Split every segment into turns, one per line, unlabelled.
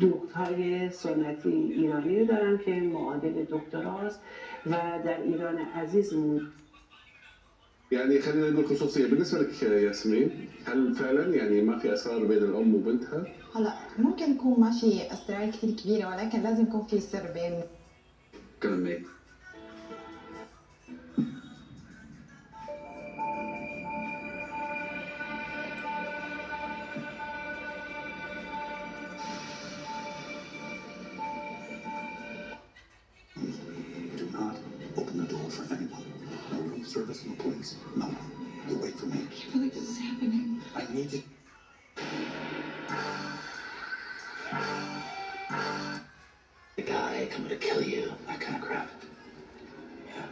دوخت‌های سنتی ایرانی رو دارم که معادل دکتراست و در ایران عزیزمون.
يعني خلينا نقول خصوصية بالنسبة لك ياسمين، هل فعلا يعني ما في أسرار بين الأم وبنتها؟
هلا ممكن يكون ما في أسرار كثير كبيرة ولكن لازم يكون في سر بين.
كلمي.
Do not open the door for anyone. No room service, no police, no one. You wait for me.
I feel like this is happening.
I need you. The guy coming to kill you, that kind of crap. Yeah.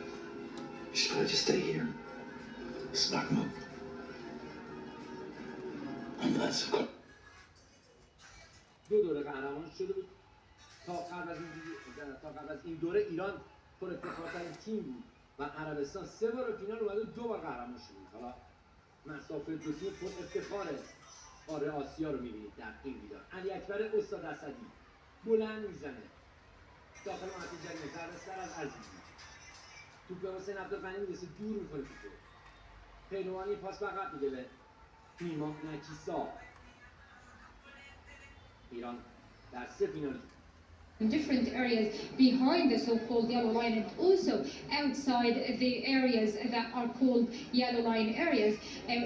You should probably just stay here. Smart move. Unless, of course.
دو دوره قهرمان شده بود تا قبل از این دوره ایران پر افتخارترین تیم بود و عربستان 3 بار فینال اومده 2 بار قهرمان شده بود. حالا مسافر دو تیم پر افتخار قاره آسیا رو می‌بینید در این ویدیو. علی اکبر استاد اسدی بلند میزنه داخل محوطه جریمه سر از عزیزی توپ به حسین عبدالغنی میرسه دور میکنه توپو پیروانی پاس فقط میده به نیما نکیسا. ایران در 3 فینال
in different areas behind the so-called yellow line and also outside the areas that are called yellow line areas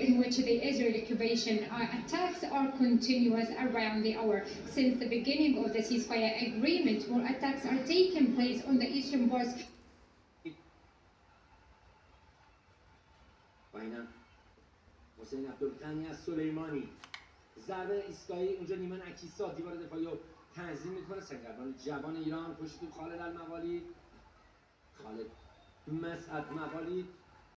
in which the Israeli occupation attacks are continuous around the hour. Since the beginning of the ceasefire agreement, more attacks are taking place on the eastern parts.
و اینم حسین عبدالغنی از سلیمانی ضربه ایستگاهی اونجا نیما نکیسا دیوار دفاعی رو تنظیم میکنه. سرگردان جوان ایران پشت توپ خالد الموالی، خالد مسعد موالی